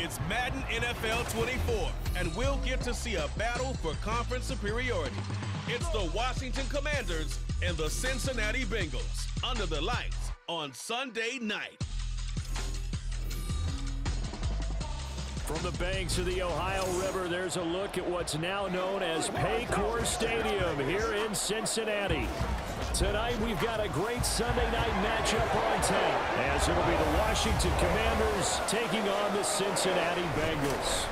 It's Madden NFL 24, and we'll get to see a battle for conference superiority. It's the Washington Commanders and the Cincinnati Bengals under the lights on Sunday night. From the banks of the Ohio River, there's a look at what's now known as Paycor Stadium here in Cincinnati. Tonight, we've got a great Sunday night matchup on tap, as it'll be the Washington Commanders taking on the Cincinnati Bengals.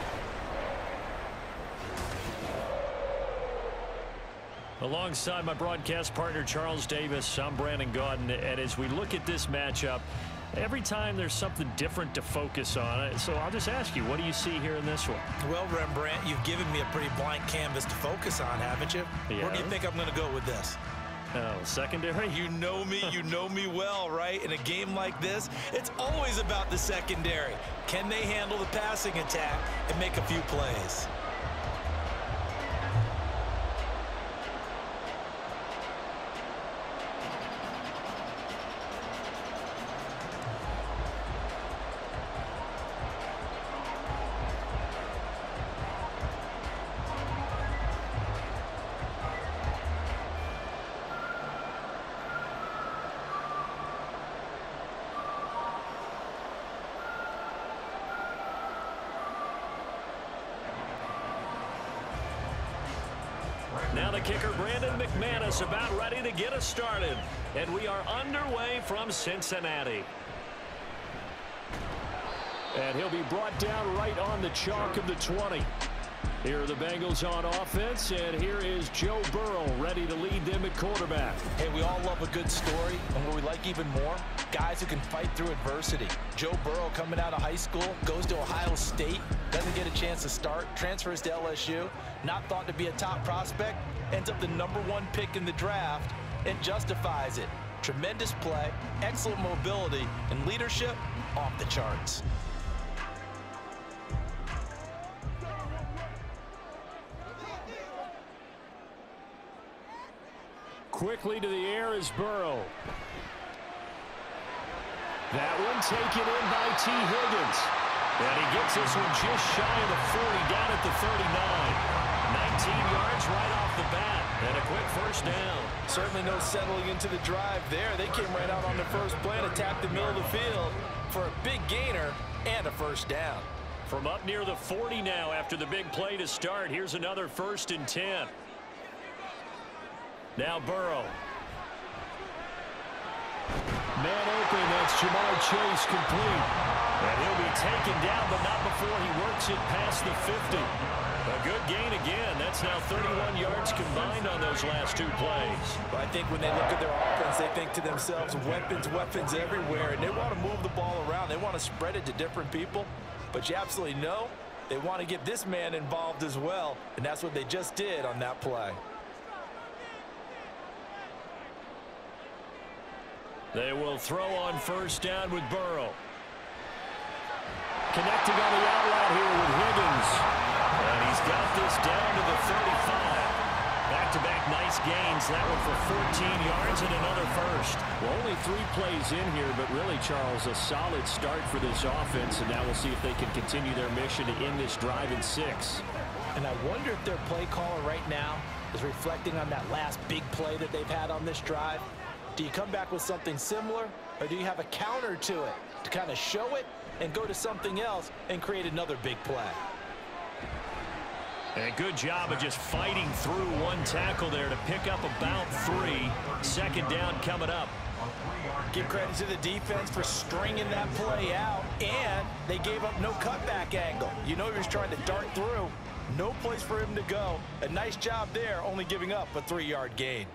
Alongside my broadcast partner, Charles Davis, I'm Brandon Gaudin, and as we look at this matchup, every time there's something different to focus on. So I'll just ask you, what do you see here in this one? Well, Rembrandt, you've given me a pretty blank canvas to focus on, haven't you? Yeah. Where do you think I'm going to go with this? Oh, secondary? You know me well, right? In a game like this, it's always about the secondary. Can they handle the passing attack and make a few plays? Now the kicker, Brandon McManus, about ready to get us started. And we are underway from Cincinnati. And he'll be brought down right on the chalk of the 20. Here are the Bengals on offense, and here is Joe Burrow ready to lead them at quarterback. Hey, we all love a good story, and what we like even more, guys who can fight through adversity. Joe Burrow coming out of high school, goes to Ohio State, doesn't get a chance to start, transfers to LSU, not thought to be a top prospect, ends up the #1 pick in the draft, and justifies it. Tremendous play, excellent mobility, and leadership off the charts. Quickly to the air is Burrow. That one taken in by T. Higgins. And he gets this one just shy of the 40, down at the 39. 19 yards right off the bat, and a quick first down. Certainly no settling into the drive there. They came right out on the first play and attacked the middle of the field for a big gainer and a first down. From up near the 40 now after the big play to start, here's another 1st and 10. Now Burrow. Man open, that's Jamar Chase complete. And he'll be taken down, but not before he works it past the 50. A good gain again. That's now 31 yards combined on those last 2 plays. But I think when they look at their offense, they think to themselves, weapons, weapons everywhere. And they want to move the ball around. They want to spread it to different people. But you absolutely know they want to get this man involved as well. And that's what they just did on that play. They will throw on first down with Burrow. Connecting on the outlet here with Higgins. And he's got this down to the 35. Back-to-back nice gains. That one for 14 yards and another first. Well, only 3 plays in here, but really, Charles, a solid start for this offense. And now we'll see if they can continue their mission to end this drive in 6. And I wonder if their play caller right now is reflecting on that last big play that they've had on this drive. Do you come back with something similar, or do you have a counter to it to kind of show it and go to something else and create another big play? And a good job of just fighting through one tackle there to pick up about 3. 2nd down coming up. Give credit to the defense for stringing that play out, and they gave up no cutback angle. You know he was trying to dart through. No place for him to go. A nice job there, only giving up a 3-yard gain.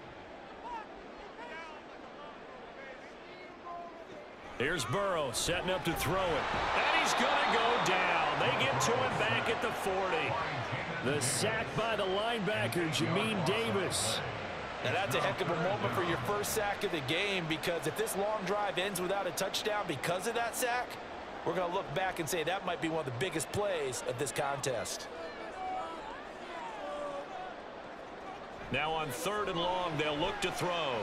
Here's Burrow setting up to throw it. And he's going to go down. They get to him back at the 40. The sack by the linebacker, Jamin Davis. Now that's a heck of a moment for your first sack of the game, because if this long drive ends without a touchdown because of that sack, we're going to look back and say that might be one of the biggest plays of this contest. Now on 3rd and long, they'll look to throw.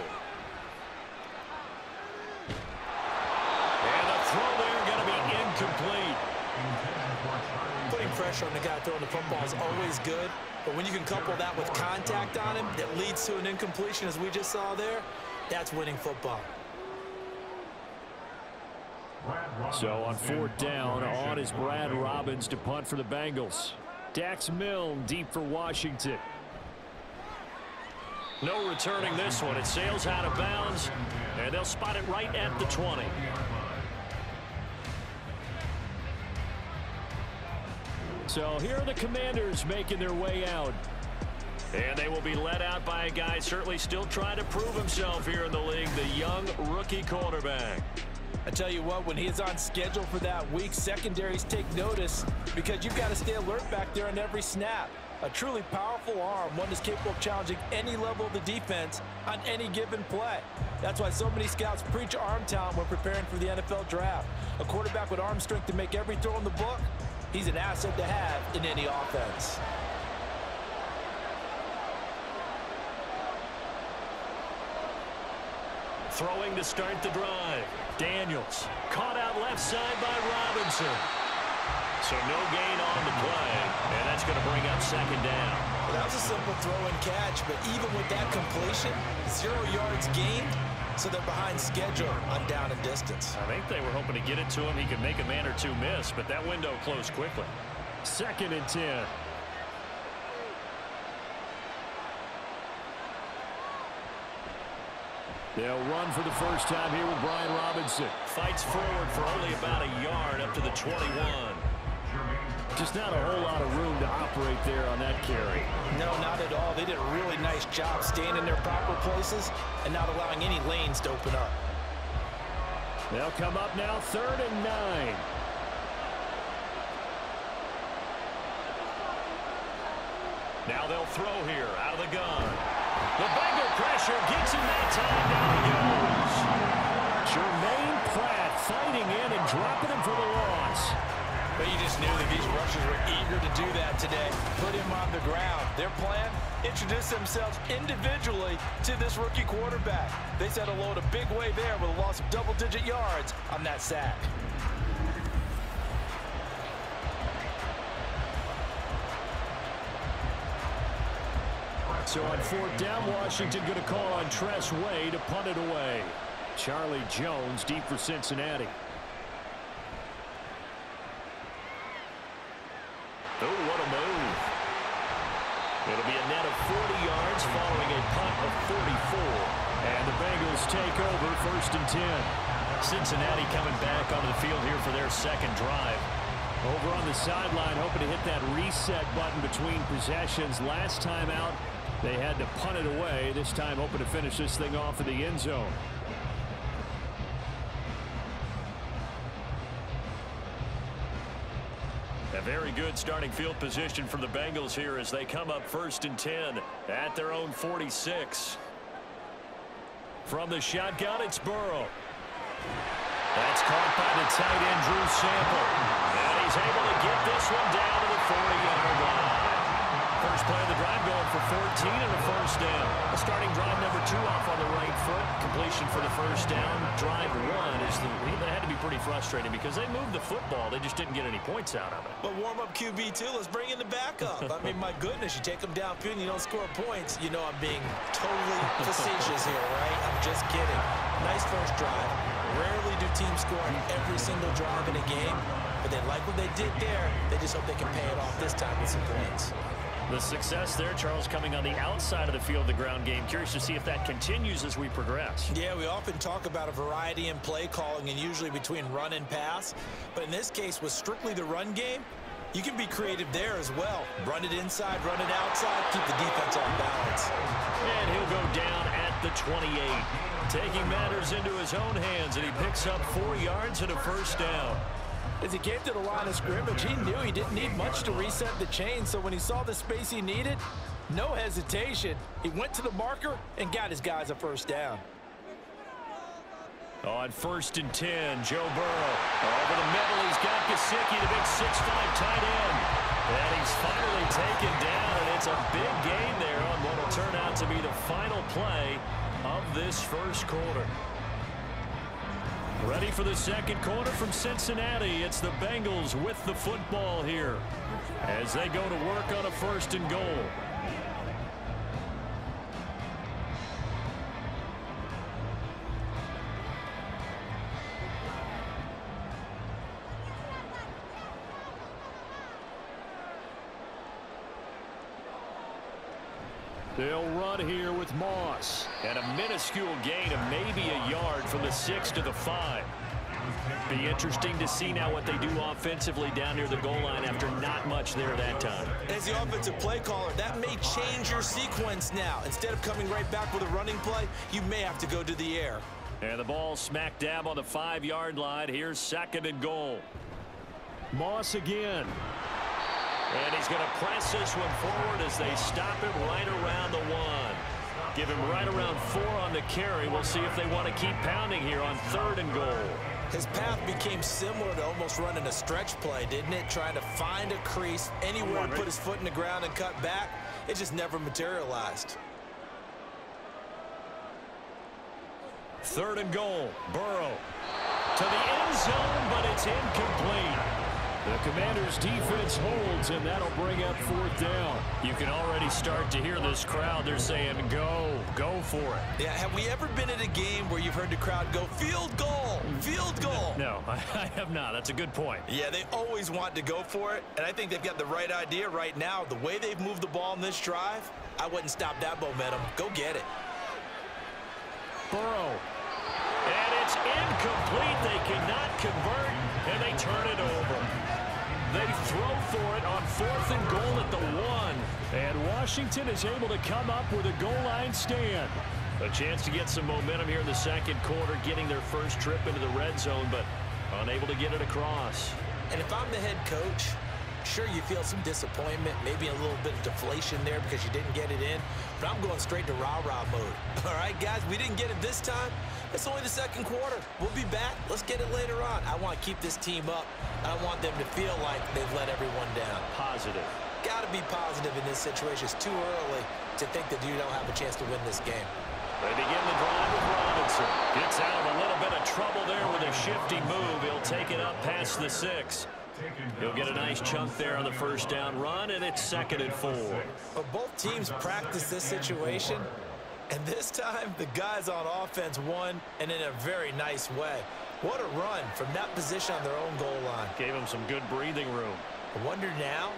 And the throw there going to be incomplete. pressure on the guy throwing the football is always good. But when you can couple that with contact on him that leads to an incompletion, as we just saw there, that's winning football. So on 4th down, on is Brad Robbins to punt for the Bengals. Dax Milne deep for Washington. No returning this one. It sails out of bounds, and they'll spot it right at the 20. So here are the Commanders making their way out. And they will be led out by a guy certainly still trying to prove himself here in the league, the young rookie quarterback. I tell you what, when he is on schedule for that week, secondaries take notice because you've got to stay alert back there on every snap. A truly powerful arm, one that's capable of challenging any level of the defense on any given play. That's why so many scouts preach arm talent when preparing for the NFL draft. A quarterback with arm strength to make every throw in the book, he's an asset to have in any offense. Throwing to start the drive. Daniels caught out left side by Robinson. So no gain on the play, and that's going to bring up 2nd down. Well, that was a simple throw and catch, but even with that completion, 0 yards gained, so they're behind schedule on down and distance. I think they were hoping to get it to him. He could make a man or two miss, but that window closed quickly. 2nd and 10. They'll run for the first time here with Brian Robinson. Fights forward for only about a yard up to the 21. Just not a whole lot of room to operate there on that carry. No, not at all. They did a really nice job staying in their proper places and not allowing any lanes to open up. They'll come up now 3rd and 9. Now they'll throw here out of the gun. The Bengal pressure gets him that time. Down he goes. Jermaine Pratt fighting in and dropping him for the loss. But you just knew that these rushers were eager to do that today. Put him on the ground. Their plan, introduce themselves individually to this rookie quarterback. They set a load a big way there with a loss of double-digit yards on that sack. So on 4th down, Washington going to call on Tress Way to punt it away. Charlie Jones deep for Cincinnati. Oh, what a move. It'll be a net of 40 yards following a punt of 44. And the Bengals take over 1st and 10. Cincinnati coming back onto the field here for their 2nd drive. Over on the sideline, hoping to hit that reset button between possessions. Last time out, they had to punt it away. This time hoping to finish this thing off in the end zone. A very good starting field position for the Bengals here as they come up 1st and 10 at their own 46. From the shotgun, it's Burrow. That's caught by the tight end, Drew Sample. And he's able to get this one down to the 40-yard line. First play of the drive going for 14 and a 1st down. The starting drive number 2 off on the right foot. Completion for the 1st down. Drive 1 is they had to be pretty frustrating because they moved the football. They just didn't get any points out of it. But warm-up QB2, let's bring in the backup. I mean, my goodness, you take them downfield and you don't score points. You know I'm being totally facetious here, right? I'm just kidding. Nice first drive. Rarely do teams score on every single drive in a game, but they like what they did there. They just hope they can pay it off this time with some points. The success there, Charles, coming on the outside of the field, the ground game. Curious to see if that continues as we progress. Yeah, we often talk about a variety in play calling and usually between run and pass. But in this case, with strictly the run game, you can be creative there as well. Run it inside, run it outside, keep the defense on balance. And he'll go down at the 28. Taking matters into his own hands, and he picks up 4 yards and a 1st down. As he came to the line of scrimmage, he knew he didn't need much to reset the chain, so when he saw the space he needed, no hesitation. He went to the marker and got his guys a 1st down. On 1st and 10, Joe Burrow. Over the middle, he's got Gesicki, the big 6'5" tight end. And he's finally taken down, and it's a big gain there on what will turn out to be the final play of this 1st quarter. Ready for the second quarter from Cincinnati. It's the Bengals with the football here as they go to work on a 1st and goal. They'll run here with Moss. And a minuscule gain of maybe a yard from the 6 to the 5. Be interesting to see now what they do offensively down near the goal line after not much there that time. As the offensive play caller, that may change your sequence now. Instead of coming right back with a running play, you may have to go to the air. And the ball smack dab on the 5-yard line. Here's 2nd and goal. Moss again. And he's going to press this one forward as they stop him right around the 1. Give him right around 4 on the carry. We'll see if they want to keep pounding here on 3rd and goal. His path became similar to almost running a stretch play, didn't it? Trying to find a crease, anywhere to put his foot in the ground and cut back. It just never materialized. 3rd and goal. Burrow to the end zone, but it's incomplete. The Commanders' defense holds, and that'll bring up 4th down. You can already start to hear this crowd. They're saying, go for it. Yeah, have we ever been at a game where you've heard the crowd go, field goal, field goal? No, I have not. That's a good point. Yeah, they always want to go for it, and I think they've got the right idea right now. The way they've moved the ball in this drive, I wouldn't stop that momentum. Go get it. Burrow. And it's incomplete. They cannot convert, and they turn it over. They throw for it on 4th and goal at the 1. And Washington is able to come up with a goal line stand. A chance to get some momentum here in the 2nd quarter, getting their first trip into the red zone, but unable to get it across. And if I'm the head coach, sure, you feel some disappointment, maybe a little bit of deflation there because you didn't get it in, but I'm going straight to rah-rah mode. All right, guys, we didn't get it this time. It's only the 2nd quarter. We'll be back. Let's get it later on. I want to keep this team up. I want them to feel like they've let everyone down. Positive. Got to be positive in this situation. It's too early to think that you don't have a chance to win this game. They begin the drive with Robinson. Gets out of a little bit of trouble there with a shifty move. He'll take it up past the 6. He'll get a nice chunk there on the 1st down run, and it's 2nd and 4. Well, both teams practice this situation, and this time the guys on offense won, and in a very nice way. What a run from that position on their own goal line. Gave them some good breathing room. I wonder now,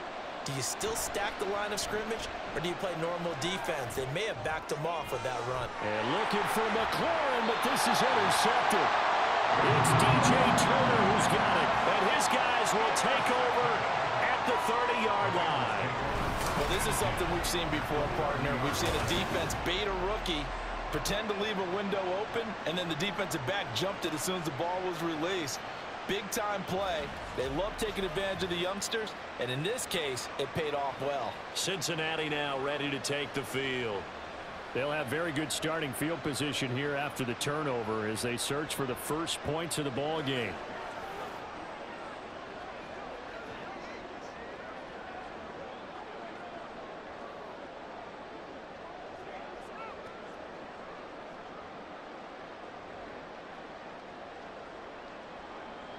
do you still stack the line of scrimmage, or do you play normal defense? They may have backed them off with that run. And looking for McLaurin, but this is intercepted. It's DJ Turner who's got it, and his guys will take over at the 30-yard line. Well, this is something we've seen before, partner. We've seen a defense bait a rookie, pretend to leave a window open, and then the defensive back jumped it as soon as the ball was released. Big-time play. They love taking advantage of the youngsters, and in this case, it paid off well. Cincinnati now ready to take the field. They'll have very good starting field position here after the turnover as they search for the first points of the ball game.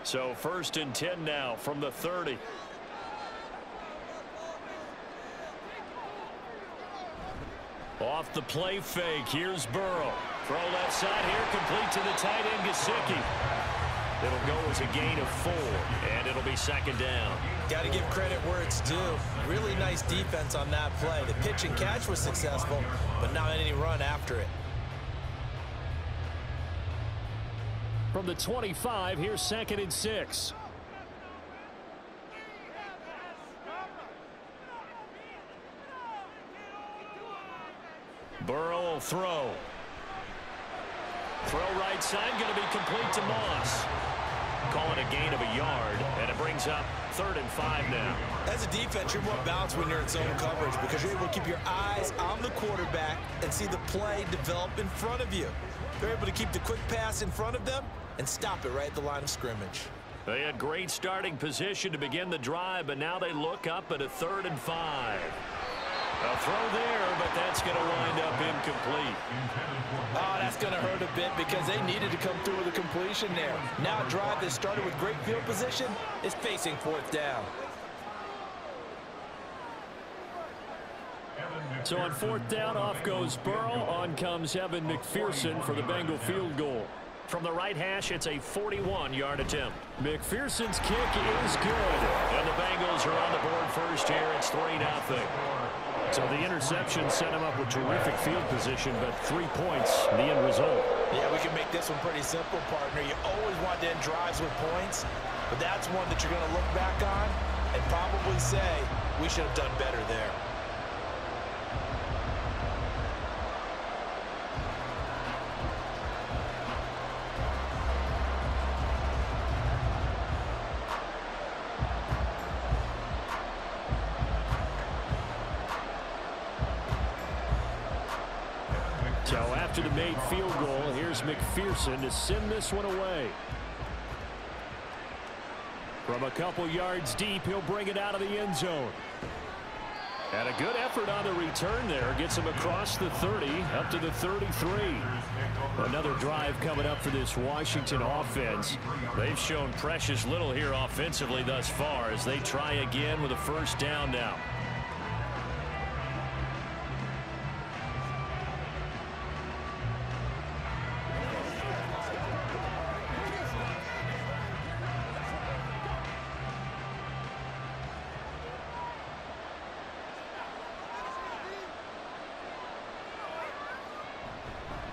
So 1st and 10 now from the 30. Off the play fake, here's Burrow. Throw left side here, complete to the tight end, Gesicki. It'll go as a gain of 4, and it'll be 2nd down. Got to give credit where it's due. Really nice defense on that play. The pitch and catch was successful, but not any run after it. From the 25, here's 2nd and 6. Burrow will throw. Throw right side, going to be complete to Moss. Call it a gain of a yard, and it brings up 3rd and 5 now. As a defense, you're more balanced when you're in zone coverage because you're able to keep your eyes on the quarterback and see the play develop in front of you. They're able to keep the quick pass in front of them and stop it right at the line of scrimmage. They had great starting position to begin the drive, but now they look up at a 3rd and 5. A throw there, but that's going to wind up incomplete. Oh, that's going to hurt a bit because they needed to come through with a completion there. Now a drive that started with great field position is facing fourth down. So on fourth down, off goes Burrow. On comes Evan McPherson for the Bengal field goal. From the right hash, it's a 41-yard attempt. McPherson's kick is good. And the Bengals are on the board first here. It's 3-0. So the interception set him up with terrific field position, but 3 points, the end result. Yeah, we can make this one pretty simple, partner. You always want to end drives with points, but that's one that you're going to look back on and probably say, we should have done better there. So after the made field goal, here's McPherson to send this one away. From a couple yards deep, he'll bring it out of the end zone. And a good effort on the return there. Gets him across the 30, up to the 33. Another drive coming up for this Washington offense. They've shown precious little here offensively thus far as they try again with a first down now.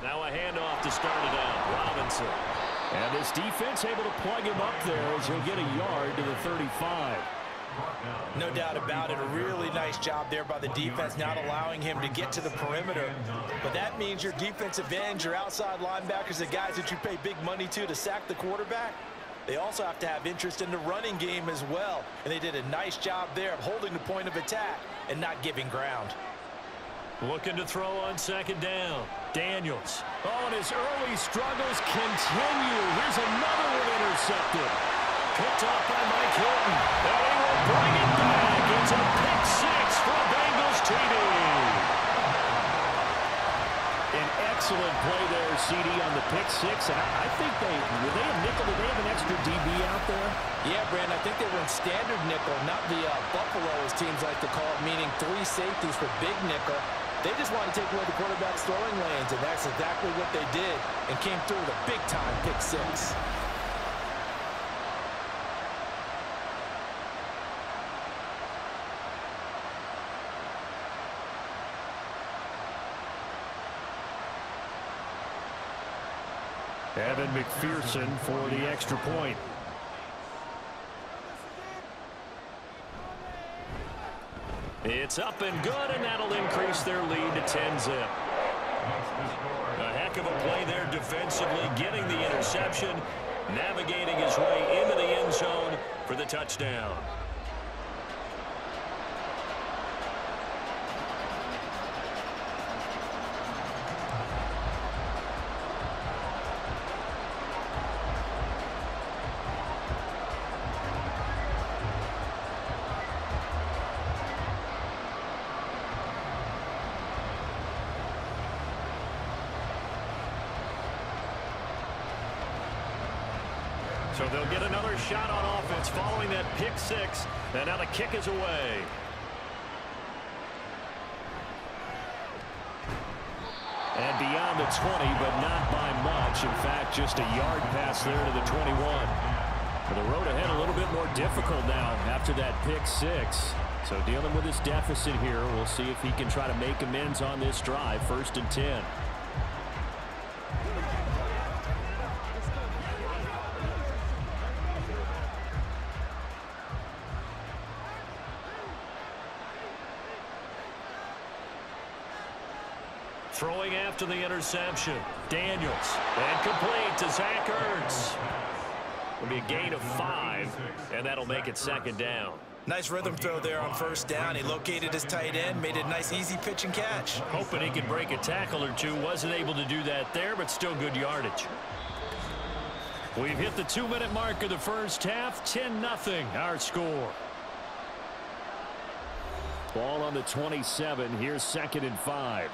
Now a handoff to start it out. Robinson. And this defense able to plug him up there as he'll get a yard to the 35. No doubt about it. A really nice job there by the defense, not allowing him to get to the perimeter. But that means your defensive ends, your outside linebackers, the guys that you pay big money to sack the quarterback, they also have to have interest in the running game as well. And they did a nice job there of holding the point of attack and not giving ground. Looking to throw on second down. Daniels. Oh, and his early struggles continue. Here's another one intercepted. Picked off by Mike Hilton. And he will bring it back. It's a pick six for Bengals TD. An excellent play there, CD, on the pick six. And I think were they a nickel? Did they have an extra DB out there? Yeah, Brandon, I think they were in standard nickel, not the Buffalo, as teams like to call it, meaning 3 safeties for big nickel. They just want to take away the quarterback's throwing lanes, and that's exactly what they did and came through with a big-time pick six. Evan McPherson for the extra point. It's up and good, and that'll increase their lead to 10-zip. A heck of a play there defensively, getting the interception, navigating his way into the end zone for the touchdown. So they'll get another shot on offense following that pick six. And now the kick is away. And beyond the 20, but not by much. In fact, just a yard pass there to the 21. But the road ahead a little bit more difficult now after that pick six. So dealing with this deficit here, we'll see if he can try to make amends on this drive. 1st and 10. Throwing after the interception. Daniels. And complete to Zach Ertz. It'll be a gain of 5, and that'll make it 2nd down. Nice rhythm throw there on 1st down. He located his tight end, made a nice easy pitch and catch. Hoping he could break a tackle or two. Wasn't able to do that there, but still good yardage. We've hit the 2-minute mark of the first half. 10-0 our score. Ball on the 27. Here's 2nd and 5.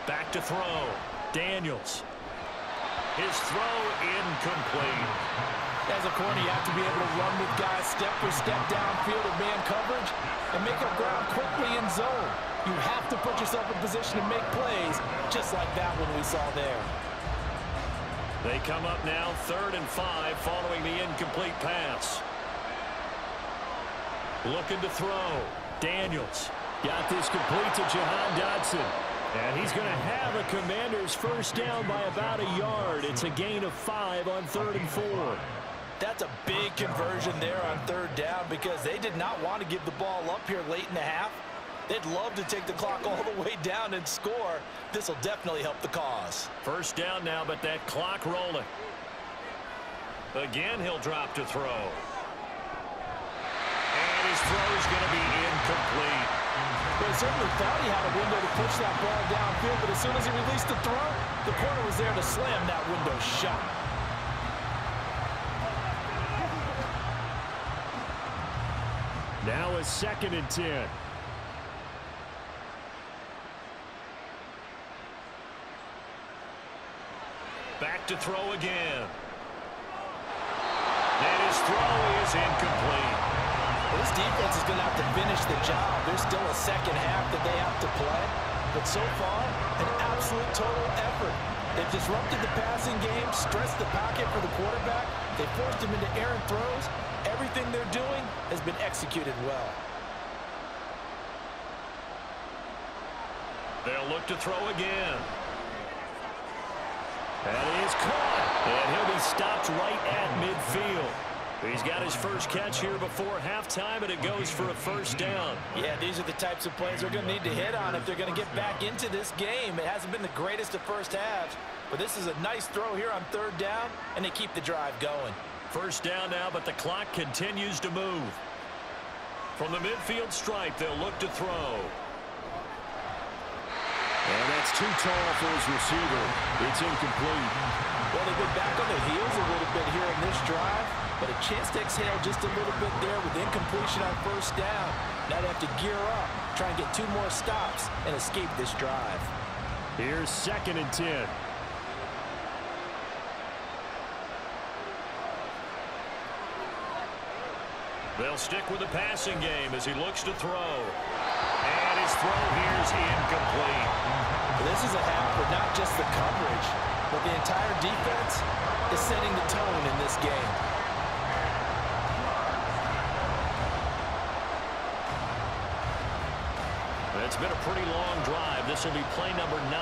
Back to throw. Daniels. His throw incomplete. As a corner, you have to be able to run with guys step for step downfield in man coverage and make up ground quickly in zone. You have to put yourself in position to make plays, just like that one we saw there. They come up now 3rd and 5 following the incomplete pass. Looking to throw. Daniels got this complete to Jahan Dotson. And he's going to have a Commanders first down by about a yard. It's a gain of 5 on 3rd and 4. That's a big conversion there on 3rd down because they did not want to give the ball up here late in the half. They'd love to take the clock all the way down and score. This will definitely help the cause. First down now, but that clock rolling. Again, he'll drop to throw. And his throw's going to be incomplete. They certainly thought he had a window to push that ball downfield, but as soon as he released the throw, the corner was there to slam that window shut. Now a 2nd and 10. Back to throw again. And his throw is incomplete. Well, this defense is going to have to finish the job. There's still a second half that they have to play. But so far, an absolute total effort. They've disrupted the passing game, stressed the pocket for the quarterback. They forced him into errant throws. Everything they're doing has been executed well. They'll look to throw again. That is caught. And he'll be stopped right at midfield. He's got his first catch here before halftime, and it goes for a first down. Yeah, these are the types of plays they're going to need to hit on if they're going to get back into this game. It hasn't been the greatest of first halves, but this is a nice throw here on 3rd down, and they keep the drive going. First down now, but the clock continues to move. From the midfield stripe, they'll look to throw. And that's too tall for his receiver. It's incomplete. Well, they've been back on their heels a little bit here in this drive, but a chance to exhale just a little bit there with incompletion on first down. Now they have to gear up, try and get 2 more stops, and escape this drive. Here's 2nd and 10. They'll stick with the passing game as he looks to throw. And his throw here is incomplete. This is a half where not just the coverage, but the entire defense is setting the tone in this game. It's been a pretty long drive. This will be play number 9,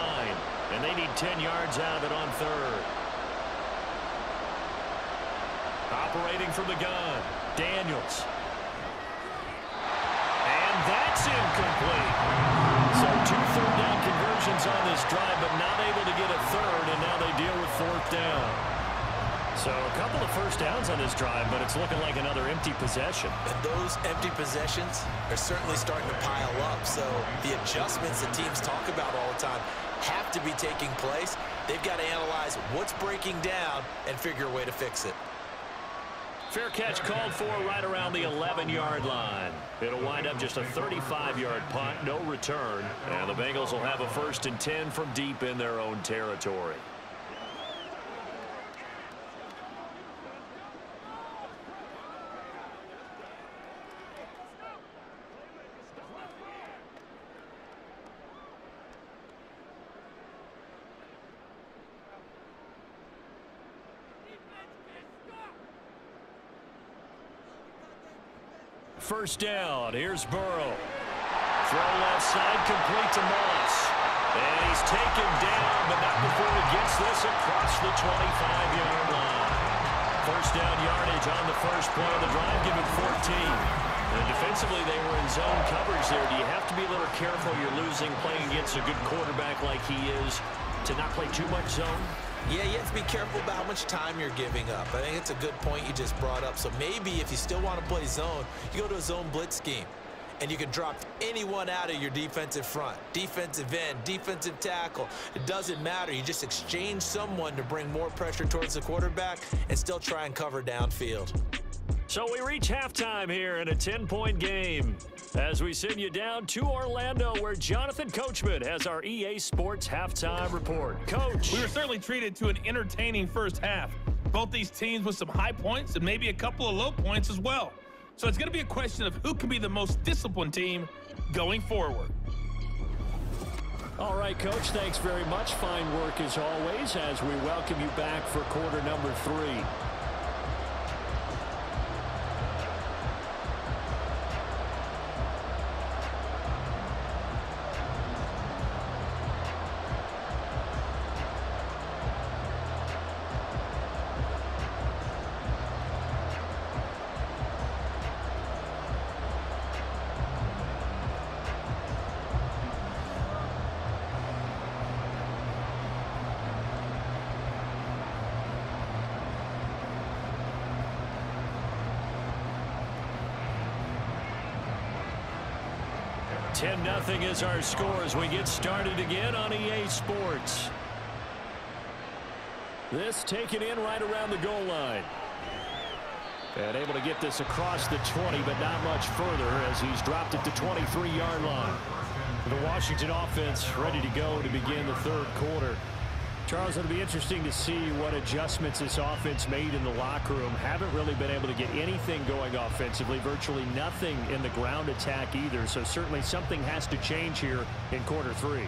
and they need 10 yards out of it on 3rd. Operating from the gun, Daniels. And that's incomplete. So 2 third down conversions on this drive, but not able to get a 3rd, and now they deal with 4th down. So a couple of first downs on this drive, but it's looking like another empty possession. And those empty possessions are certainly starting to pile up. So the adjustments that teams talk about all the time have to be taking place. They've got to analyze what's breaking down and figure a way to fix it. Fair catch called for right around the 11-yard line. It'll wind up just a 35-yard punt, no return. And the Bengals will have a 1st and 10 from deep in their own territory. First down, here's Burrow. Throw left side, complete to Moss. And he's taken down, but not before he gets this across the 25-yard line. First down yardage on the first play of the drive, give it 14. And defensively, they were in zone coverage there. Do you have to be a little careful? You're losing, playing against a good quarterback like he is, to not play too much zone? Yeah, you have to be careful about how much time you're giving up. I think it's a good point you just brought up. So maybe if you still want to play zone, you go to a zone blitz scheme. And you can drop anyone out of your defensive front. Defensive end, defensive tackle. It doesn't matter. You just exchange someone to bring more pressure towards the quarterback and still try and cover downfield. So we reach halftime here in a 10-point game as we send you down to Orlando, where Jonathan Coachman has our EA Sports halftime report. Coach. We were certainly treated to an entertaining first half. Both these teams with some high points and maybe a couple of low points as well. So it's going to be a question of who can be the most disciplined team going forward. All right, Coach, thanks very much. Fine work as always as we welcome you back for quarter number 3. Nothing is our score as we get started again on EA Sports. This taken in right around the goal line. And able to get this across the 20, but not much further as he's dropped it to 23-yard line. The Washington offense ready to go to begin the third quarter. Charles, it'll be interesting to see what adjustments this offense made in the locker room. Haven't really been able to get anything going offensively, virtually nothing in the ground attack either. So certainly something has to change here in quarter 3.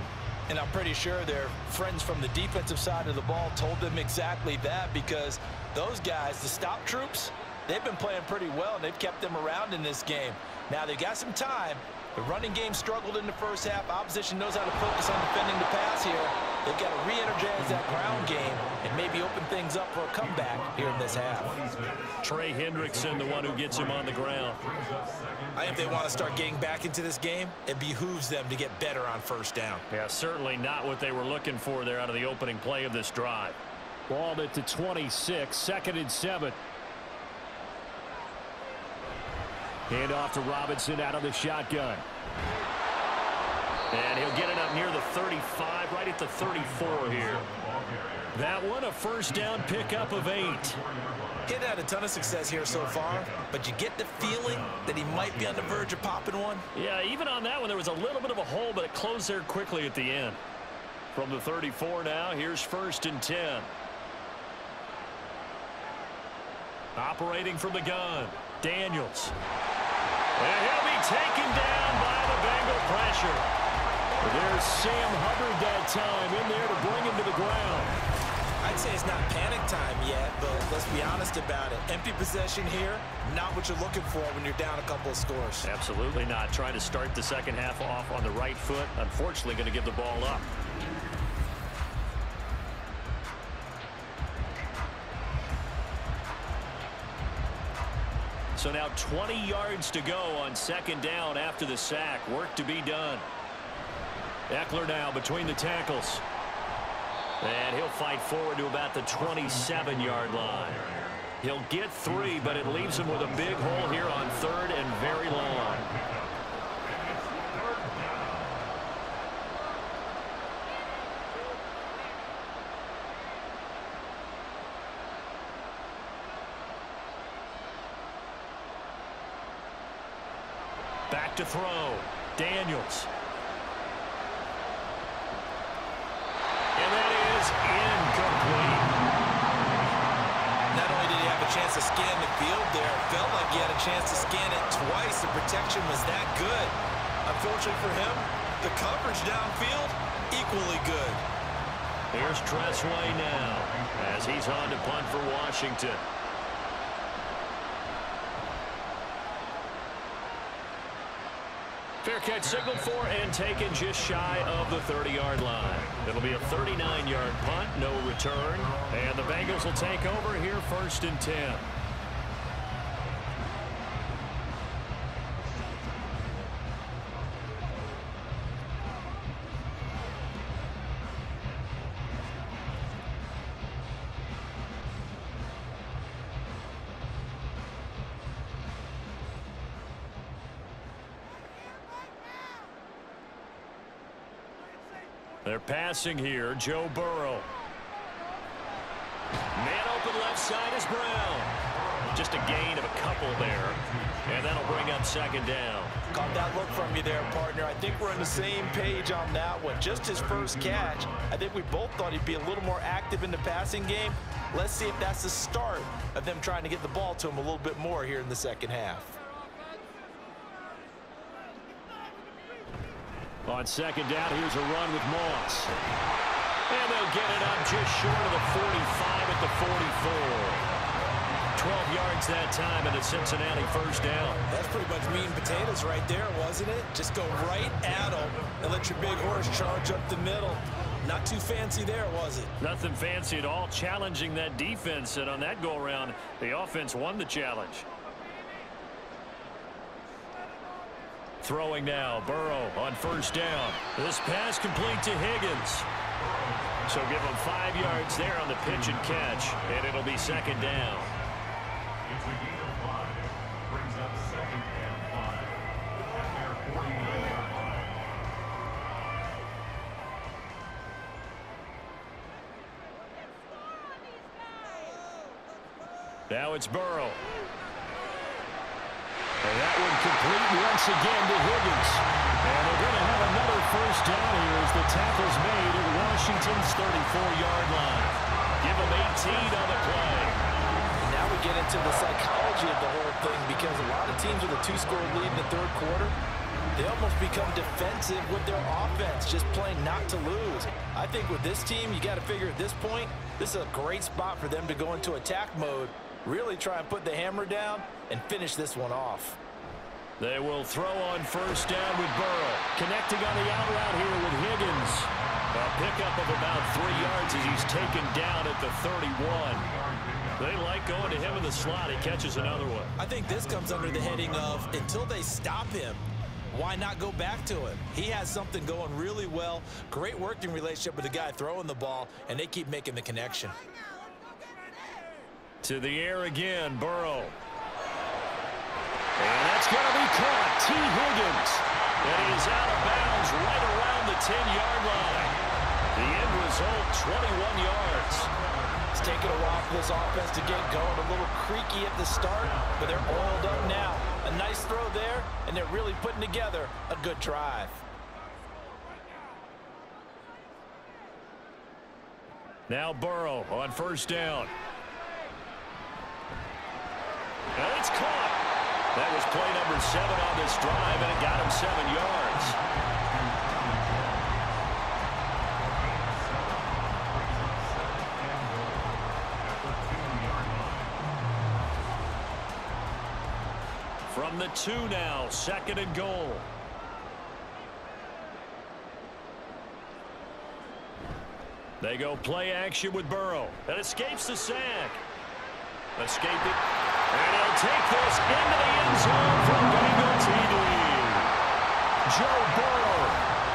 And I'm pretty sure their friends from the defensive side of the ball told them exactly that, because those guys, the stop troops, they've been playing pretty well, and they've kept them around in this game. Now they've got some time. The running game struggled in the first half. Opposition knows how to focus on defending the pass here. They've got to re-energize that ground game and maybe open things up for a comeback here in this half. Trey Hendrickson, the one who gets him on the ground. I think they want to start getting back into this game. It behooves them to get better on first down. Yeah, certainly not what they were looking for there out of the opening play of this drive. Balled it to 26, 2nd and 7. Hand off to Robinson out of the shotgun. And he'll get it up near the 35, right at the 34 here. That one, a first down pickup of 8. He hadn't had a ton of success here so far, but you get the feeling that he might be on the verge of popping one. Yeah, even on that one, there was a little bit of a hole, but it closed there quickly at the end. From the 34 now, here's 1st and 10. Operating from the gun, Daniels. And he'll be taken down by the Bengal pressure. There's Sam Hubbard that time in there to bring him to the ground. I'd say it's not panic time yet, but let's be honest about it. Empty possession here, not what you're looking for when you're down a couple of scores. Absolutely not. Trying to start the second half off on the right foot. Unfortunately, going to give the ball up. So now 20 yards to go on 2nd down after the sack. Work to be done. Eckler now between the tackles. And he'll fight forward to about the 27-yard line. He'll get 3, but it leaves him with a big hole here on 3rd and very long. Back to throw. Daniels. And that is incomplete. Not only did he have a chance to scan the field there, it felt like he had a chance to scan it twice. The protection was that good. Unfortunately for him, the coverage downfield, equally good. Here's Tressway now as he's on to punt for Washington. Fair catch signaled for and taken just shy of the 30-yard line. It'll be a 39-yard punt, no return. And the Bengals will take over here 1st and 10. They're passing here. Joe Burrow. Man open left side is Brown. Just a gain of a couple there. And that'll bring up second down. Caught that look from you there, partner. I think we're on the same page on that one. Just his first catch. I think we both thought he'd be a little more active in the passing game. Let's see if that's the start of them trying to get the ball to him a little bit more here in the second half. On second down, here's a run with Moss. And they'll get it up just short of the 45 at the 44. 12 yards that time and a Cincinnati first down. That's pretty much meat and potatoes right there, wasn't it? Just go right at them and let your big horse charge up the middle. Not too fancy there, was it? Nothing fancy at all. Challenging that defense, and on that go-around, the offense won the challenge. Throwing now, Burrow on first down. This pass complete to Higgins. So give him 5 yards there on the pitch and catch, and it'll be second down. Now it's Burrow. And that one complete once again to Higgins. And they're going to have another first down here as the tackle's made at Washington's 34-yard line. Give them 18 on the play. Now we get into the psychology of the whole thing, because a lot of teams with a 2-score lead in the third quarter, they almost become defensive with their offense, just playing not to lose. I think with this team, you got to figure at this point, this is a great spot for them to go into attack mode, really try and put the hammer down and finish this one off. They will throw on first down with Burrow. Connecting on the out route here with Higgins. A pickup of about 3 yards as he's taken down at the 31. They like going to him in the slot. He catches another one. I think this comes under the heading of, until they stop him, why not go back to him? He has something going really well. Great working relationship with the guy throwing the ball, and they keep making the connection. To the air again, Burrow. And that's going to be caught. T. Higgins. And he is out of bounds right around the 10-yard line. The end result, 21 yards. It's taken a while for this offense to get going. A little creaky at the start, but they're oiled up now. A nice throw there, and they're really putting together a good drive. Now Burrow on first down. And it's caught. That was play number 7 on this drive, and it got him 7 yards. From the 2 now, 2nd and goal. They go play action with Burrow. That escapes the sack. Escape it. And he'll take this into the end zone from Bengal TD. Joe Burrow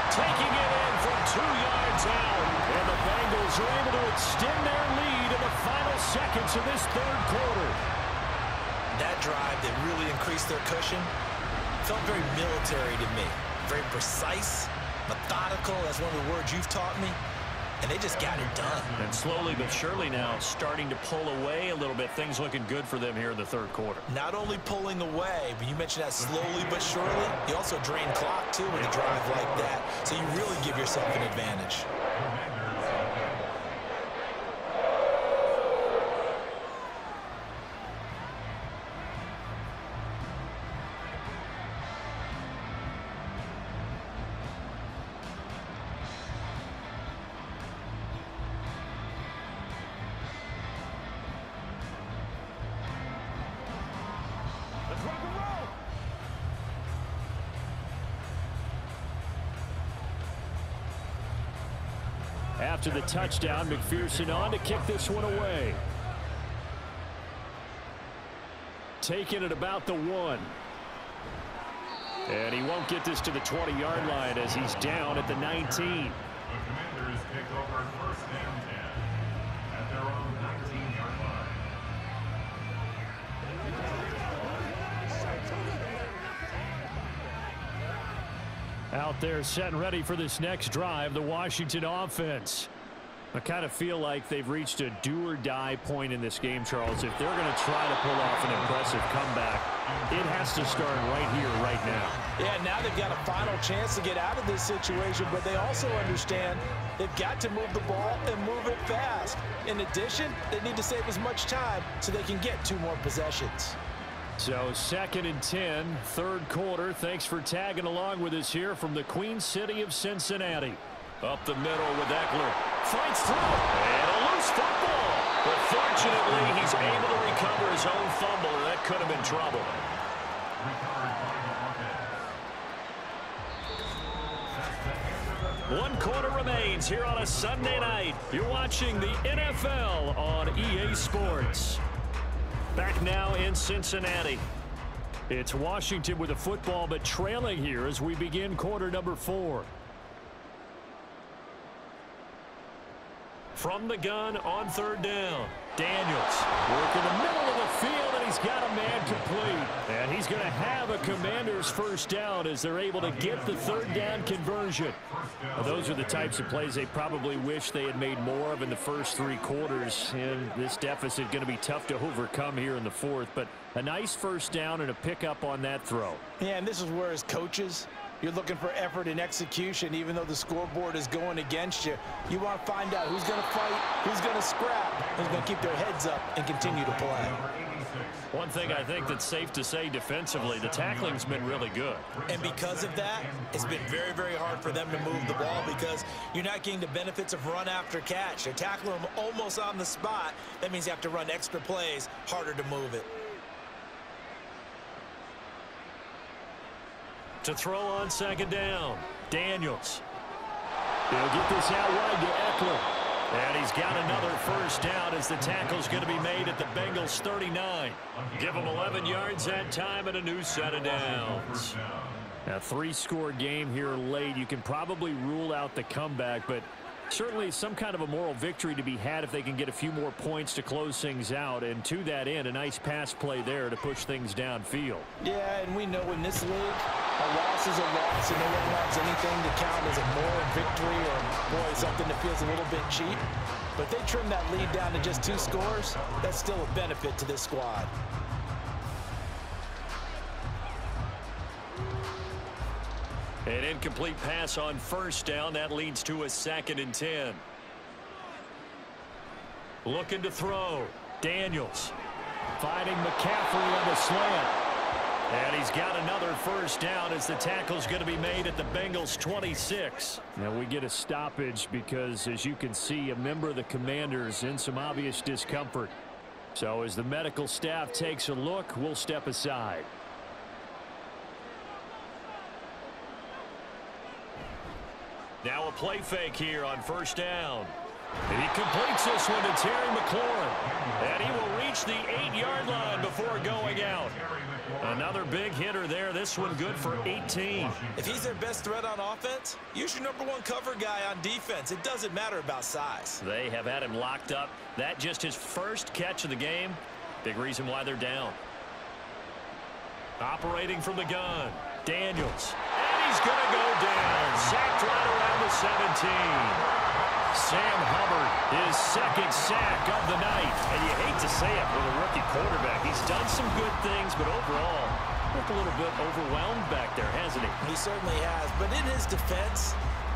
taking it in from 2 yards out. And the Bengals are able to extend their lead in the final seconds of this third quarter. That drive that really increased their cushion felt very military to me. Very precise, methodical. That's one of the words you've taught me. And they just got it done. And slowly but surely now starting to pull away a little bit. Things looking good for them here in the third quarter. Not only pulling away, but you mentioned that slowly but surely. You also drain clock, too, with a drive like that. So you really give yourself an advantage. After the touchdown, McPherson on to kick this one away. Taking it about the 1. And he won't get this to the 20-yard line as he's down at the 19. The Commanders pick over first and 10 at their own 19-yard line. Out there set and ready for this next drive, the Washington offense. I kind of feel like they've reached a do-or-die point in this game, Charles. If they're going to try to pull off an impressive comeback, it has to start right here, right now. Yeah, now they've got a final chance to get out of this situation, but they also understand they've got to move the ball and move it fast. In addition, they need to save as much time so they can get 2 more possessions. So 2nd and 10, 3rd quarter. Thanks for tagging along with us here from the Queen City of Cincinnati. Up the middle with Eckler. Fights through. And a loose football. But fortunately, he's able to recover his own fumble, and that could have been trouble. One quarter remains here on a Sunday night. You're watching the NFL on EA Sports. Back now in Cincinnati. It's Washington with the football, but trailing here as we begin quarter number 4. From the gun on 3rd down. Daniels working the middle of the field, and he's got a man complete. And he's going to have a Commander's first down as they're able to get the 3rd down conversion. Well, those are the types of plays they probably wish they had made more of in the first 3 quarters. And this deficit going to be tough to overcome here in the 4th. But a nice first down and a pickup on that throw. Yeah, and this is where as coaches, you're looking for effort and execution. Even though the scoreboard is going against you, you want to find out who's going to fight, who's going to scrap, who's going to keep their heads up and continue to play. One thing I think that's safe to say defensively, the tackling's been really good. And because of that, it's been very, very hard for them to move the ball because you're not getting the benefits of run after catch. They're tackling them almost on the spot. That means you have to run extra plays, harder to move it. To throw on 2nd down, Daniels. He'll get this out wide to Eckler. And he's got another first down as the tackle's going to be made at the Bengals 39. Give them 11 yards that time and a new set of downs. A 3-score game here late. You can probably rule out the comeback, but certainly some kind of a moral victory to be had if they can get a few more points to close things out. And to that end, a nice pass play there to push things downfield. Yeah, and we know in this league, a loss is a loss, and no one wants anything to count as a moral victory or, boy, something that feels a little bit cheap. But if they trim that lead down to just 2 scores, that's still a benefit to this squad. An incomplete pass on first down. That leads to a 2nd and 10. Looking to throw. Daniels finding McCaffrey on the slant. And he's got another first down as the tackle's going to be made at the Bengals 26. Now we get a stoppage because, as you can see, a member of the Commanders in some obvious discomfort. So as the medical staff takes a look, we'll step aside. Now a play fake here on first down. And he completes this one to Terry McLaurin. And he will reach the 8-yard line before going out. Another big hitter there. This one good for 18. If he's their best threat on offense, use your #1 cover guy on defense. It doesn't matter about size. They have had him locked up. That just his first catch of the game. Big reason why they're down. Operating from the gun. Daniels. And he's going to go down. Sacked right around the 17. Sam Hubbard, his 2nd sack of the night. And you hate to say it with a rookie quarterback. He's done some good things, but overall, looked a little bit overwhelmed back there, hasn't he? He certainly has. But in his defense,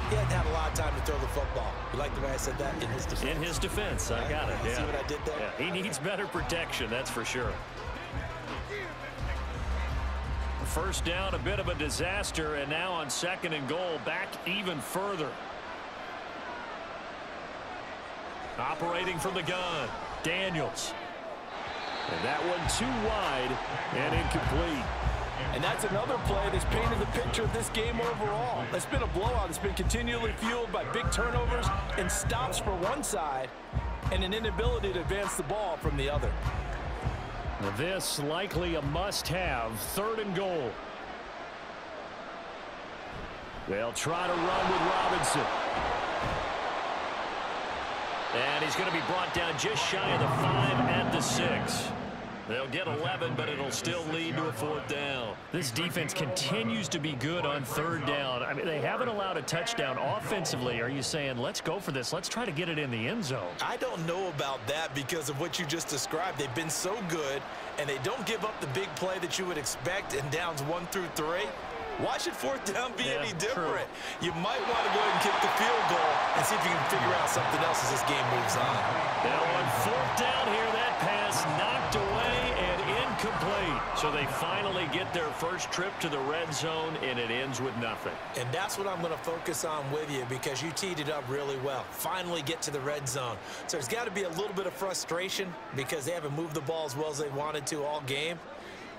he hadn't had a lot of time to throw the football. You like the way I said that? In his defense. In his defense. I got it. Yeah. See what I did there? Yeah, he needs better protection, that's for sure. First down, a bit of a disaster, and now on 2nd and goal, back even further. Operating from the gun, Daniels. And that one too wide and incomplete. And that's another play that's painted the picture of this game overall. It's been a blowout. It's been continually fueled by big turnovers and stops for one side and an inability to advance the ball from the other. Now this likely a must-have, 3rd and goal. They'll try to run with Robinson. And he's going to be brought down just shy of the 5 at the 6. They'll get 11, but it'll still lead to a 4th down. This defense continues to be good on 3rd down. I mean, they haven't allowed a touchdown offensively. Are you saying, let's go for this? Let's try to get it in the end zone. I don't know about that because of what you just described. They've been so good, and they don't give up the big play that you would expect in downs 1 through 3. Why should 4th down be any different? True. You might want to go ahead and kick the field goal and see if you can figure out something else as this game moves on. Now on 4th down here, that pass knocked away and incomplete. So they finally get their first trip to the red zone, and it ends with nothing. And that's what I'm going to focus on with you because you teed it up really well. Finally get to the red zone. So there's got to be a little bit of frustration because they haven't moved the ball as well as they wanted to all game.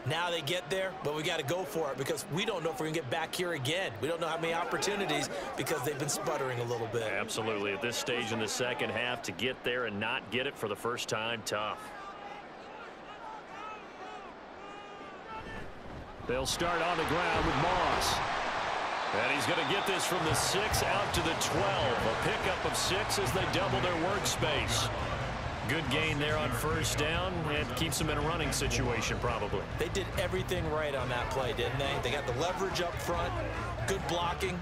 Now they get there, but we got to go for it because we don't know if we're going to get back here again. We don't know how many opportunities because they've been sputtering a little bit. Absolutely. At this stage in the second half, to get there and not get it for the first time, tough. They'll start on the ground with Moss. And he's going to get this from the 6 out to the 12. A pickup of 6 as they double their workspace. Good gain there on 1st down. It keeps them in a running situation probably. They did everything right on that play, didn't they? They got the leverage up front, good blocking,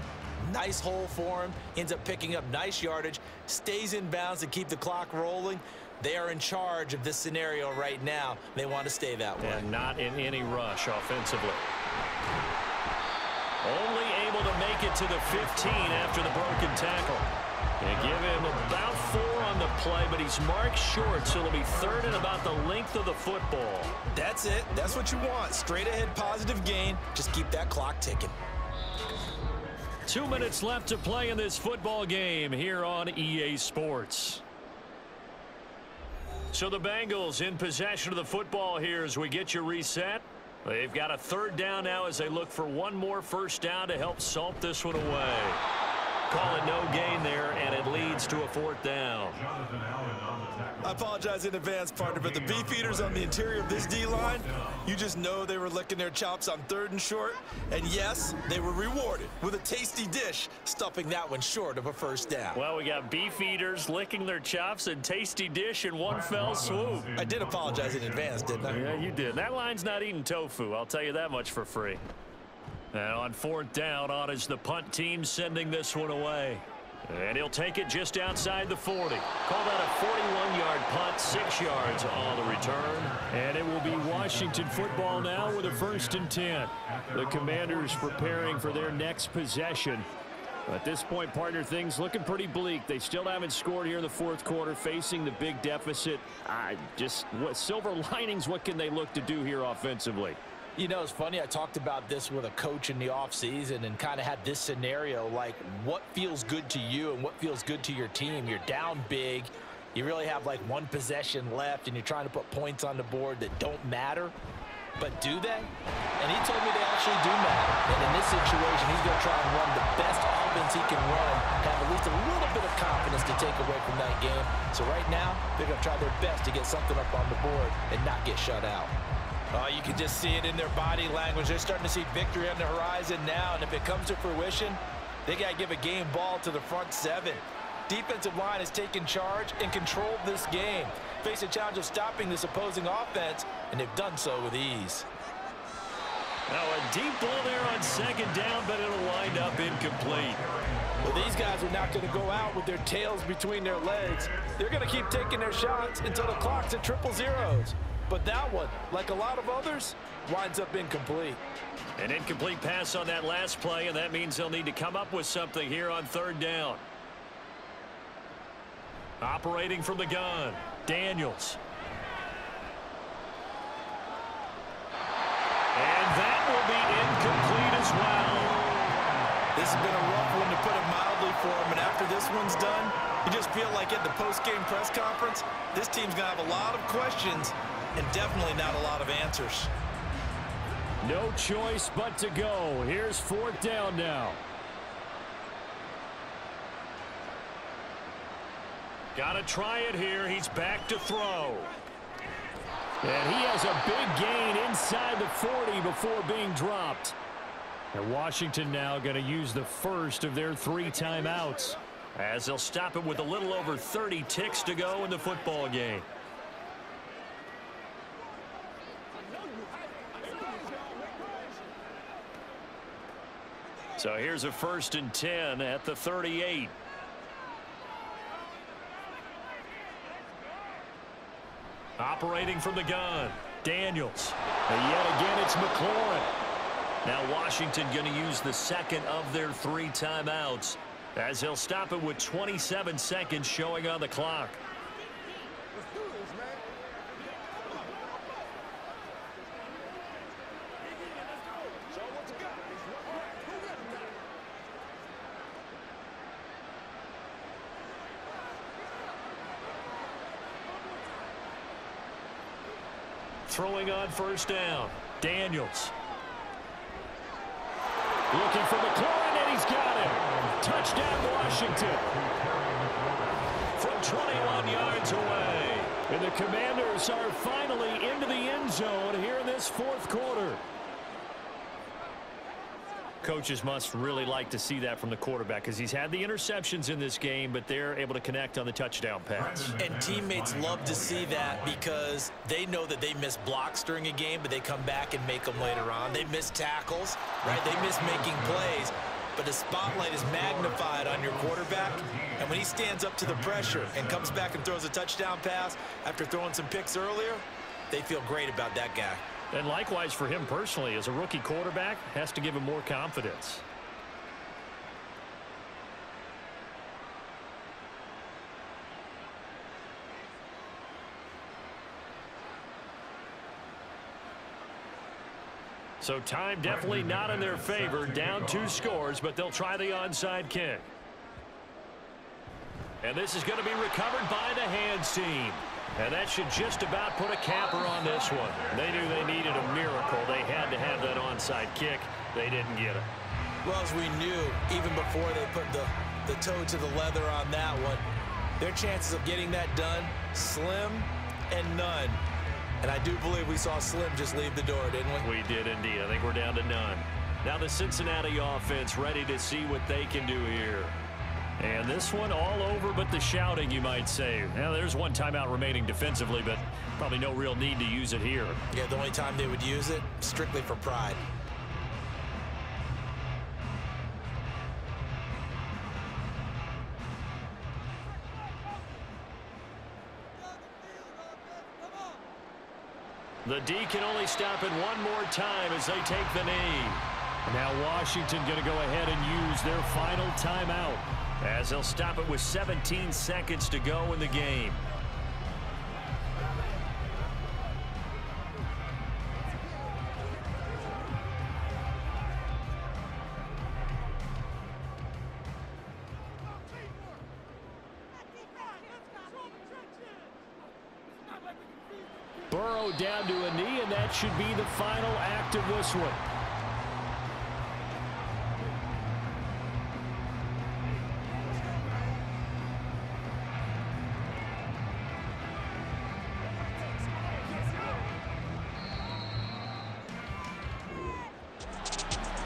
nice hole for him, ends up picking up nice yardage, stays in bounds to keep the clock rolling. They are in charge of this scenario right now. They want to stay that way. And not in any rush offensively. Only able to make it to the 15 after the broken tackle. They give him about 4 on the play, but he's marked short, so it'll be 3rd and about the length of the football. That's it. That's what you want. Straight ahead positive gain. Just keep that clock ticking. 2 minutes left to play in this football game here on EA Sports. So the Bengals in possession of the football here as we get you reset. They've got a 3rd down now as they look for one more 1st down to help salt this one away. Call it no gain there, and it leads to a 4th down. I apologize in advance, partner, but the beefeaters on the interior of this D-line, you just know they were licking their chops on 3rd and short. And yes, they were rewarded with a tasty dish, stuffing that one short of a 1st down. Well, we got beefeaters licking their chops and tasty dish in one fell swoop. I did apologize in advance, didn't I? Yeah, you did. That line's not eating tofu. I'll tell you that much for free. And on 4th down, on is the punt team sending this one away. And he'll take it just outside the 40. Call that a 41-yard punt, 6 yards on the return. And it will be Washington football now with a 1st and 10. The Commanders preparing for their next possession. At this point, partner, things looking pretty bleak. They still haven't scored here in the 4th quarter, facing the big deficit. What silver linings, what can they look to do here offensively? You know, it's funny, I talked about this with a coach in the offseason and kind of had this scenario, like what feels good to you and what feels good to your team. You're down big. You really have like 1 possession left, and you're trying to put points on the board that don't matter. But do they? And he told me they actually do matter. And in this situation, he's going to try and run the best offense he can run, have at least a little bit of confidence to take away from that game. So right now, they're going to try their best to get something up on the board and not get shut out. Oh, you can just see it in their body language. They're starting to see victory on the horizon now, and if it comes to fruition, they got to give a game ball to the front 7. Defensive line has taken charge and controlled this game. Face a challenge of stopping this opposing offense, and they've done so with ease. Now a deep ball there on 2nd down, but it'll wind up incomplete. Well, these guys are not going to go out with their tails between their legs. They're going to keep taking their shots until the clock's at 000s. But that one, like a lot of others, winds up incomplete. An incomplete pass on that last play, and that means they'll need to come up with something here on 3rd down. Operating from the gun, Daniels. And that will be incomplete as well. This has been a rough one, to put it mildly, for him. And after this one's done, you just feel like at the post-game press conference, this team's going to have a lot of questions and definitely not a lot of answers. No choice but to go. Here's 4th down now. Got to try it here. He's back to throw. And he has a big gain inside the 40 before being dropped. And Washington now going to use the first of their 3 timeouts, as they'll stop it with a little over 30 ticks to go in the football game. So here's a 1st and 10 at the 38. Operating from the gun, Daniels. And yet again, it's McLaurin. Now Washington going to use the second of their 3 timeouts as they'll stop it with 27 seconds showing on the clock. Throwing on 1st down, Daniels. Looking for McLaurin, and he's got it. Touchdown, Washington. From 21 yards away. And the Commanders are finally into the end zone here in this 4th quarter. Coaches must really like to see that from the quarterback because he's had the interceptions in this game, but they're able to connect on the touchdown pass. And teammates love to see that because they know that they miss blocks during a game, but they come back and make them later on. They miss tackles, right? They miss making plays, but the spotlight is magnified on your quarterback, and when he stands up to the pressure and comes back and throws a touchdown pass after throwing some picks earlier, they feel great about that guy. And likewise for him personally, as a rookie quarterback, has to give him more confidence. So time definitely not in their favor. Down 2 scores, but they'll try the onside kick. And this is going to be recovered by the hands team. And that should just about put a capper on this one. They knew they needed a miracle. They had to have that onside kick. They didn't get it. Well, as we knew, even before they put the toe to the leather on that one, their chances of getting that done, slim and none. And I do believe we saw Slim just leave the door, didn't we? We did indeed. I think we're down to none. Now the Cincinnati offense ready to see what they can do here. And this one all over but the shouting, you might say. Now, there's 1 timeout remaining defensively, but probably no real need to use it here. Yeah, the only time they would use it, strictly for pride. The D can only stop it 1 more time as they take the knee. Now Washington going to go ahead and use their final timeout, as they'll stop it with 17 seconds to go in the game. Burrow down to a knee, and that should be the final act of this one.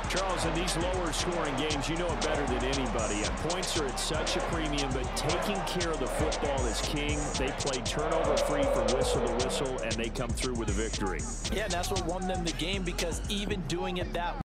Charles, in these lower scoring games, you know it better than anybody. Points are at such a premium, but taking care of the football is king. They play turnover free from whistle to whistle, and they come through with a victory. Yeah, and that's what won them the game, because even doing it that